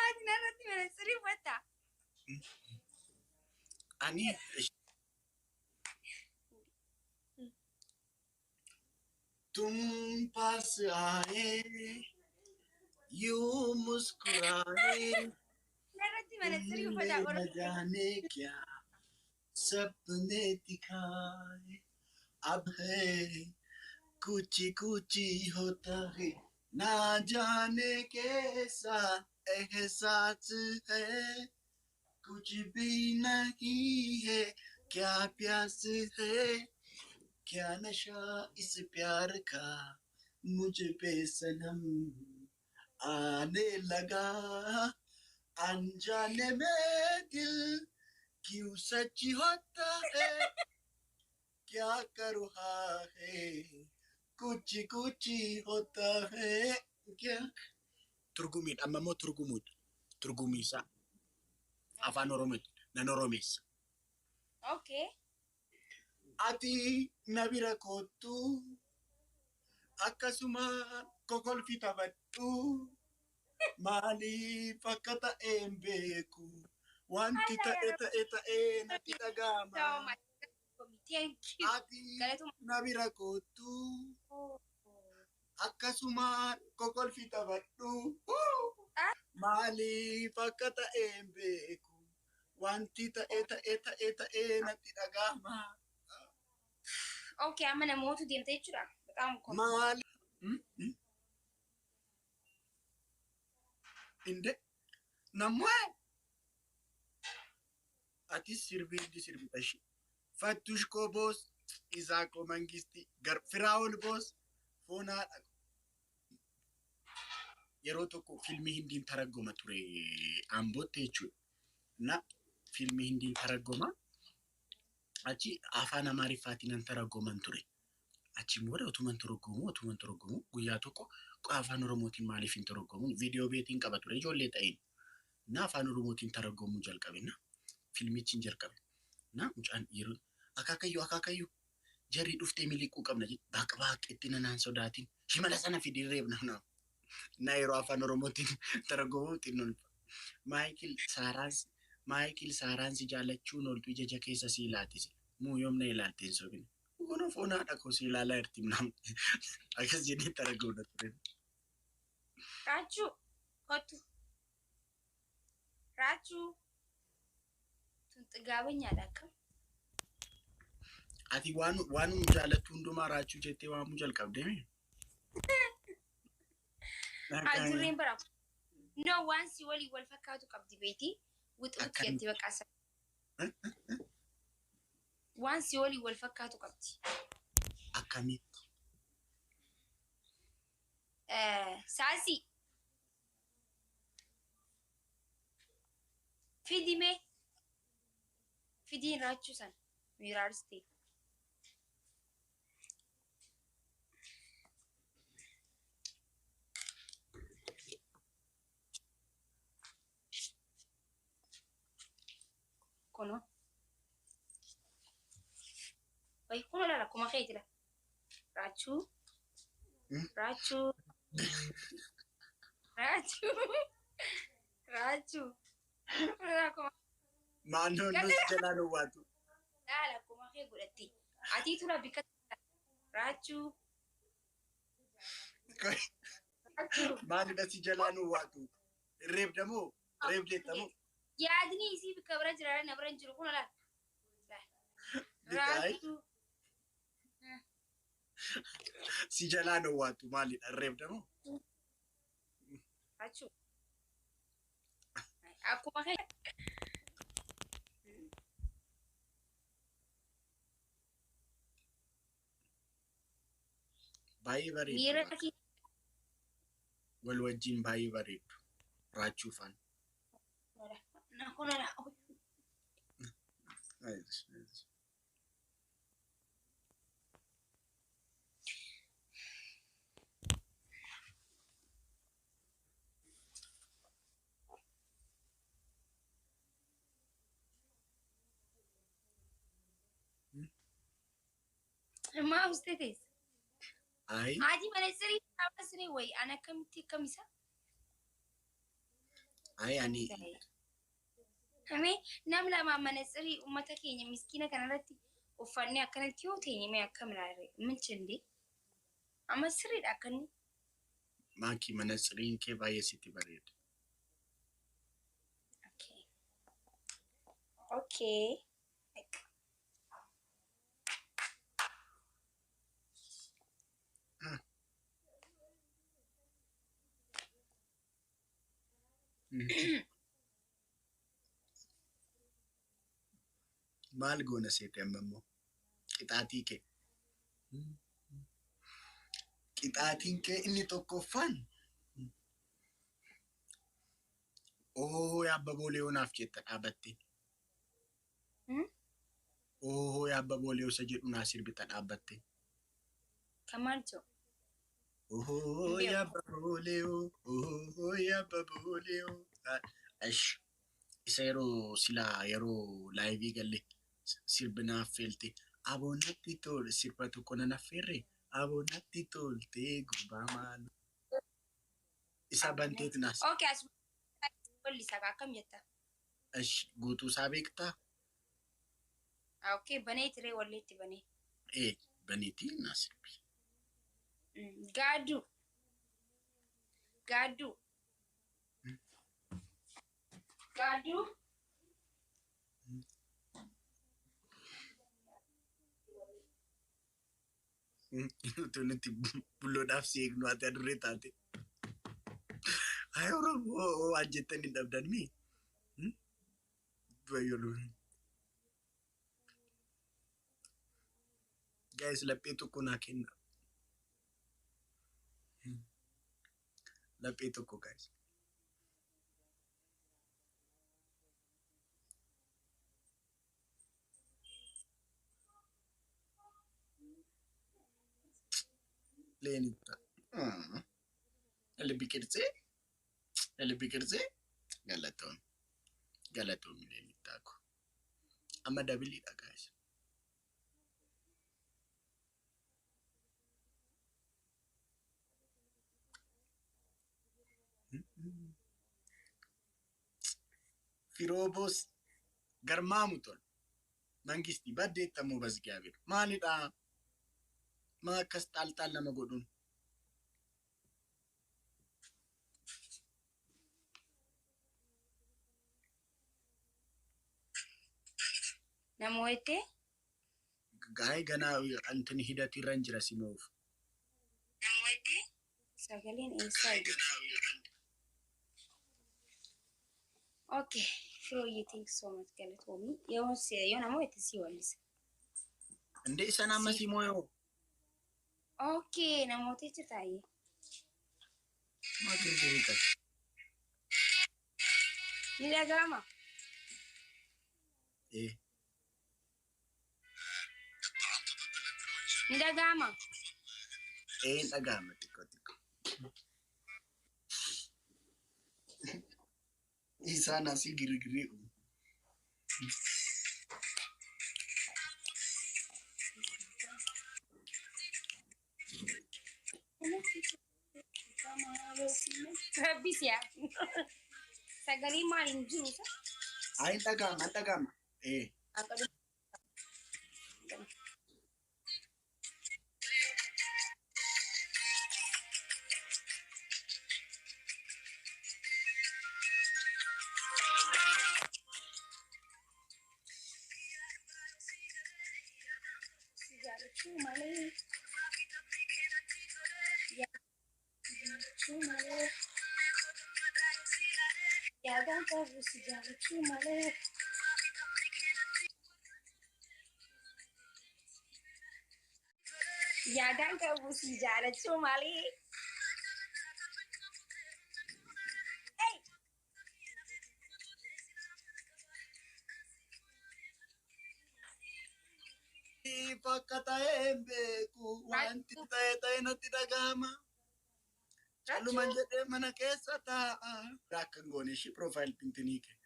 Ati narratti mana sirrii uffata. Ani तुम पास आए यूं मुस्कुराए Narratti mana sirrii तुमने uffata. न जाने क्या सपने दिखाए अब है कुछ कुछ होता है ना जाने कैसा एहसास है कुछ भी नहीं है क्या प्यास है क्या नशा इस प्यार का मुझ पे सनम आने लगा अनजाने में दिल क्यों सच होता है क्या कर रहा है कुछ कुछ होता है क्या turgumiidha amma immoo turgumuudha turgumiisaa afaan oromooti nan oromeessa Okay. ati na bira kottu akkasuma kokolfi taphadhu maaliif akka ta'een beeku wanti ta'e natti So dhaga'ama much. Thank you. ati Galatuma. na bira kottu Oh. akkasuma kokolfi taphadhu Ah, maaliif akka ta'een beeku wanti ta'e natti dhaga'ama okay, amma namoota deemtee jechuudha. Baqaam kun. maali inde nammoo ati sirbiiddi sirbitashi fattush koo boos isaa koo mangisti gar firaa'ol boos foonaa dhaqu yeroo tokko filmii hindiin taraggoma ture ambootti jechuudha na filmii hindiin taraggoma achi afaan amaariffaatiin taraggoman ture achi booda utuman taraggomu guyyaa tokko afaan oromootiin maaliif hin taraggomuun viidiyoo beetiin qaba ture ijoollee ta'een na afaan oromootiin taraggomuu jalqabina filmichi jalqabe na mucaan yeroo akaakayyuu jarri dhuftee miliquu qabna baaq itti nanaan sodaatiin shimala sana fidirreef na yeroo afaan oromootiin taraggomu xinnoon Maayikil Saaraansi jaallachuun oltu ija keessa si ilaatise muu yoomna ilaalteen sobine gono foonaa dhaqoo si ilaalaa irti namni akkas jedhee taraggoodha ture. Rachu. Kottu. Rachu. Tun xigaabe nyaadha akkam. Ati waan jaallattu hundumaa raachuu jettee waamuu jalqabdee Ajurreen bara. No, waan si walii wal fakkaatu qabdi beeti. Wixuutti jetti baqaasa. Waan si walii wal fakkaatu qabdi. akkamitti Saasi. Fidime. Fidiin raachuu san. Miraaristee. Kono. Wai kono lala kuma keetira. Rachu. Rachu. Rachu. Rachu. Lala kuma. maannoon nus jalaan waatu Lala kuma kee godhatti. Ati tura bika. Rachu. Rachu. maalidha si jalaan waatu reebdamoo reebdeettamoo Yaadni isii bika bira jira na bira jiru kono lala. Bikaay Rachu. si jalaan waatu maalidha reebdamoo Rachu. Akkuma kee. baay'ee bareedu Miira kee. wal wajjin baay'ee bareedu raachuu faan. Na kono la. Ma ustedes. Ay. Adi manasiri awasri way ana kamti kamisa. Ay ani. Kami nam lama manasiri ummata keenya miskina kanarratti uffanne akkanatti yoo ta'e mee akkam laare min chindi. Amma sirriidha akkanni. Maaki manasiriin kee baay'ee sitti bareeda. Okay. Okay. Maal goona seete amma immoo qixaatii kee. Qixaatiin kee inni tokkoffaan. Oh yaabba boolee onaaf jetta dhaabatte. Oh yaabba boolee osa jedhu naa sirbita dhaabatte. Kamal jo. Oh yaabba boolee oh yaabba boolee ash isa yeroo silaa yeroo laayivii galle sirbinaaf feelte aboonatti tole sirba tokko nan affeerre aboonatti tolte gurbaa maal isa banteet naas. Okay as bolli saka kam jetta. Ash guutuu isaa beektaa? Okay banee tiree walleetti banee. Baneeti naas. Gaadu. Gaadu. Gaadu. Tunuti bulloodhaaf si eegnu ati adurree taate. Ay Oromoo waan jettanii dhabdan mi? Bayyoluun. Guys laphee tokko naa kenna. Laphee tokko guys. Leenita. Lebih kerja galatoon leenita aku. Amma dabiliidha guys. Firoobos garmaamu tol mangisti baddeettamoo bas gaabiru maalidha maa akkas xaalxaal nama godhuun. Namoete? Gaay ganaa antini hidhati irra hin jira simoof. Namoete? Sagaleen eessaa jiru? Okay, Froye, thanks so much, Galatomi. Yo namoete si walisa. Ande isa nama simoyo. Okay, namoete chitaye. Makin dirikat. Nilagama. Nilagama. Nagama tiko. Isa nasi giri-giri. Habis ya. Sagali maling jus. Ay tagama. Apa tu? Yadan kabu sejarah cuma le. Yadan kabu sejarah cuma le. Hey. Fakata embeku wanti tae natti dagama. Aluman jedhee mana keessa taa'a. Rakkan goone ishee profile pintinii kee.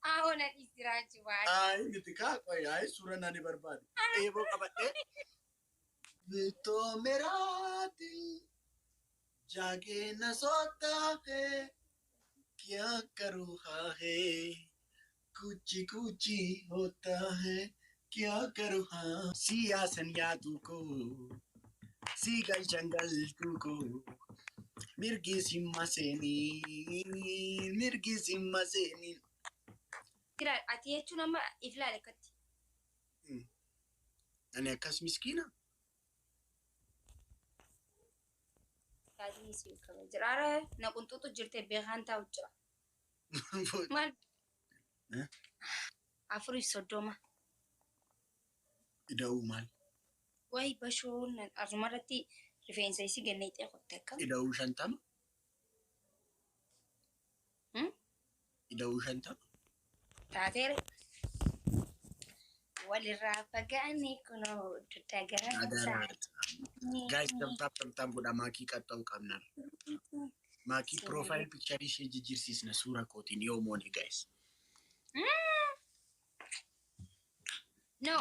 Ahona isiraachi baay'ee. Ay miti kaa qoy ay suura nani barbaadu. Eeboo qabadhee. तो मेरा दिल जागे न सोता है क्या करूँ है कुछ कुछ होता है क्या करूँ हाँ सियासन यादों को सीगल जंगल तुको mirgi simma seni Kira ati jechuun amma iflaale akkatti. ani akkas miskiina Yaadni si qaba jira. Ara na qunxuutu jirte beekaan taa'u jira. Maal afurii soddoma. ida'uu maal Wayi bashoon asumarratti rifeensa isii ganneexee qotte akkam. ida'uu shantama ida'uu shantama Taateere walirraa fagaannee kunoo duddaa garaa guys tamtaam godha maakii qaxxa'u qabna maakii profile picture ishee jijjiirsiisna suura kootiin yoo moone guys no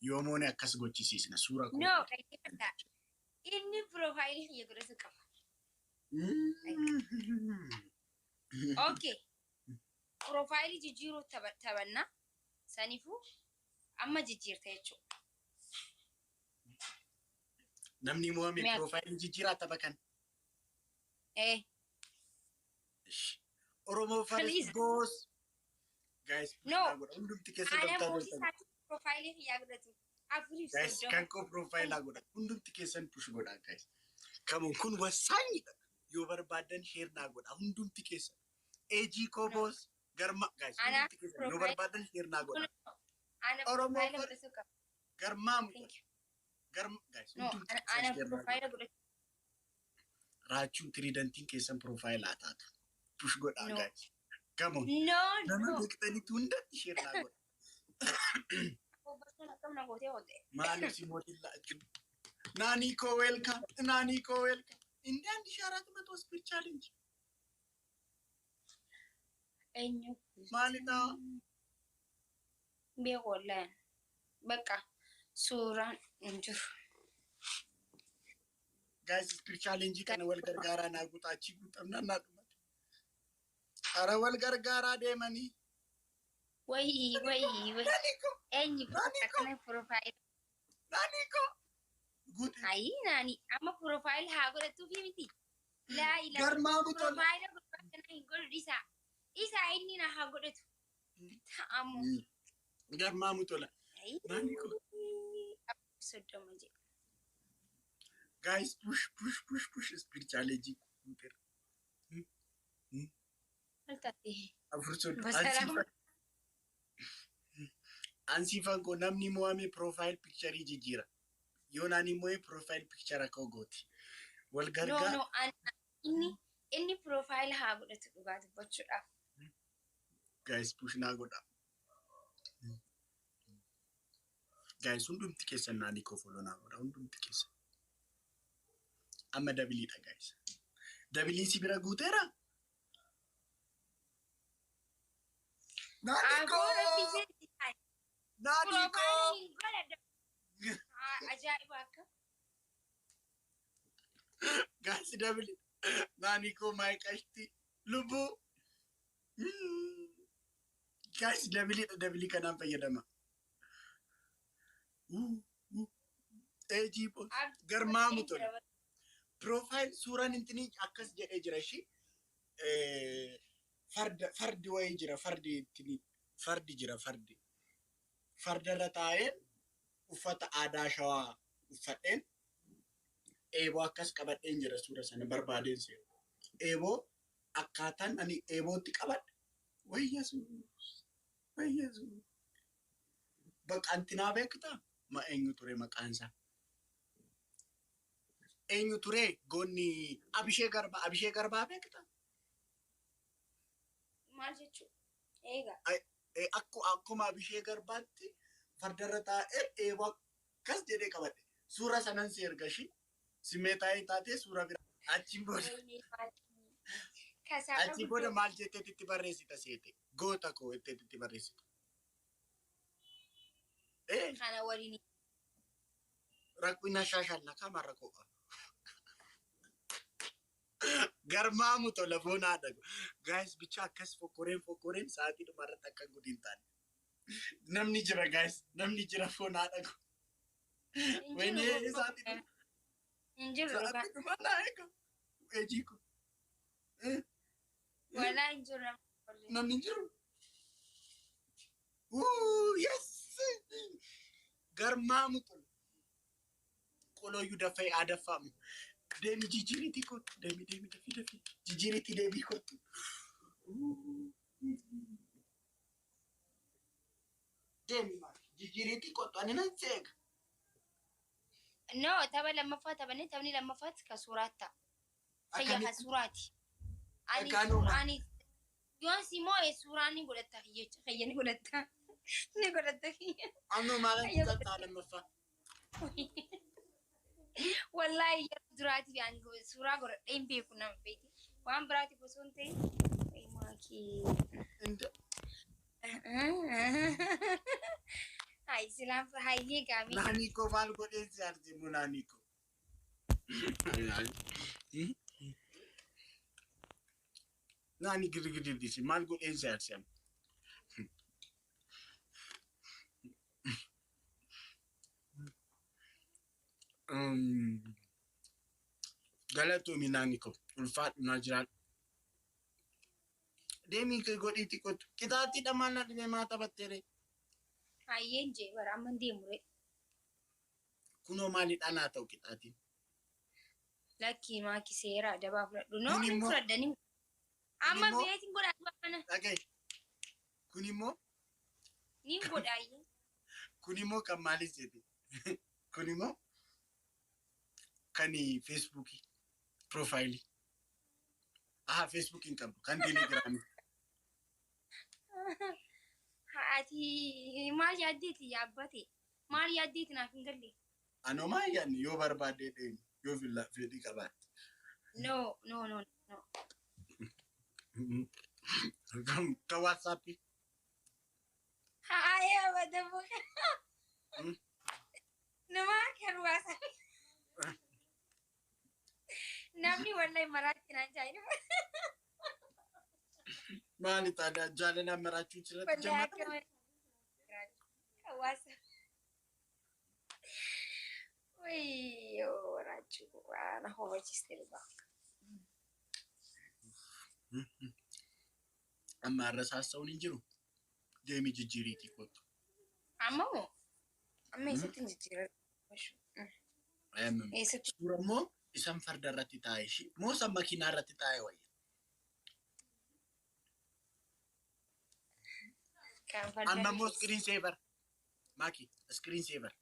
yoo moone akkas gochisiisna suura kootiin no dhaggeeffadha inni profaayilii kiyya godhatu qaba. Okay profaayilii jijjiiruu taphanna saniifuu amma jijjiirta jechuudha. namni mo'ame profile jijjiiraa tapha kan Oromoo Faris boss guys no hundumti keessa ana dabtaa boosisaati profaayilii kiyyaa godhatu afurii guys kan ko profile godha hundumti keessan push godha guys kamuun kun wasaanidha yoo barbaadan share naa godha hundumti keessa AG ko boss garma guys hundumti keessa yoo barbaadan share naa godha Oromoo garmaam garma guys hundumti ana profaayilii godhatu rachu tridentin keessan profile ataatu push godha guys come on no nama beektanii hunda share naa godha Mali si modilla Nani ko welcome Indian disharat में तो speed challenge enyu Mali ta be wallan baka suuraan injur guys speed challenge kana wal gargaara na gutaachi gutamna na dhumat ara wal gargaara deemani Wai enyu akkana profile Nani ko good ai nani amma profile haa godhatu fi miti la ila garma buto profile godhatu hin godhu isa inni na haa godhatu ta'amu garma mutola Nani ko soddoma je guys push speed challenge altati afurso basara Ansifan ko namni mo'ame profile picture jijjiira. Yoo nani mo'e profile picture akka gooti. Wal gargaara. No inni profile haa godhatu dhugaa dubbachuudhaaf. Guys push naa godha. Guys hundumti keessan nani ko follow naa godha hundumti keessan. Amma dabiliidha guys. Dabiliin si bira guuteera. Nani ko. Nani ko. Ajaiba akka. Guys dabili. Nani ko mai kashti. Lubu. Guys dabili kanaan fayyadama. Eji garmaamu tola. Profile suuraan intini akkas jedhee jira shi. Fardi wayii jira fardi intini. Fardi jira fardi. Fardarra taa'een uffata aadaa shawaa uffadheen eeboo akkas qabadheen jira suura sana barbaadeen seera. Eeboo akkaataan ani eebootti qabadhe wayyasu. Baqantinaa beektaa? Ma eenyu ture maqaansaa? Eenyu ture goonni Abishee Garbaa beektaa? Maal jechuudha? Eegaa. Akkuma Abishee Garbaatti fardarra taa'ee eeboo akkas jedhee qabadhe. Suura sanan si ergashi simee taa'ee taatee suura bira achiin booda maal jetteetitti barreessita seete goota koo jetteetitti barreessita. Kana waliin rakkina shaashalla kamara qofa. Garmaamu tola foon haadhagu. Guys bicha akkas fokkoreen sa'aatii dhumarratti akka gudiin taane. Namni jira guys, namni jira foon haadhagu. Wayne sa'aatii dhuma. Injiru Sa'aatii dhuma naa eega. Ejiiko. Wala injiru Namni jiru. Yes. Garmaamu tola. Qolooyyuu dafee aadaffamu. Demi jijjiiriti kottu. Demi dafi. Jijjiiriti deebii kottu. Demi maal? Jijjiiriti kottu. Ani nan seega. No, tapha lammaffaa taphanii taphni lammaffaatti ka suuraatti ta'a. Fayyaa ka suuraati. Ani yoon si moo suuraan ni godhatta jecha fayyaa ni godhatta. Ni godhatta. Annu maalan tuqataa lammaffaa. Wallahi duraati fi suuraa godhadhee hin beeku nama beeti. Waan biraatiif osoo hin ta'in maakii. Hai silaam hayyee gaamii. Naanii koo maal godheensi arjimu naanii koo. Naanii girgirri disi maal godheensi arjimu. Galatoomi naanii koo ulfaadhu naa jiraan. Deemii kee godhiiti kottu. Qixaatiidha maal na dhibee maa taphatteere. Hayyeen jee bara amma deemure. Kunoo maalidhaan haa ta'u qixaatiin. Lakkii maakii seeraa dabaa fudhadhu. Noo hin fudhadhanii. Amma beetiin godhaa kana. Dhagaye. Kun immoo. Ni godhaayyee. Kun immoo kan maalis jedhe. Kun immoo. Kan Facebookii. Profaayilii. Facebookiin qabdu. Kan Telegiraamii. Ati maal yaaddeeti yaabbate? Maal yaaddeeti naaf hin galle? Anoo maal yaadne yoo barbaadee deemu yoo fedhii qabaatte. No. Ka WhatsAppii. Yaa bada boka. Nama kan WhatsAppii. Namni wallahi maraatti naan jaayiru. Maali taada jaalala maraachuu jirati jammata. Hawaasa. Wayyoo rachu waan hojjiste lubaa. Amma arrasaasa'uun hin jiru. Deemii jijjiiriitii kottu. Amma eessatti hin jijjiiratu. Suura immoo isan farda irratti taa'e ishee moo san makiinaa irratti taa'e wayya. Amma immoo screen saver. Maki, screen saver.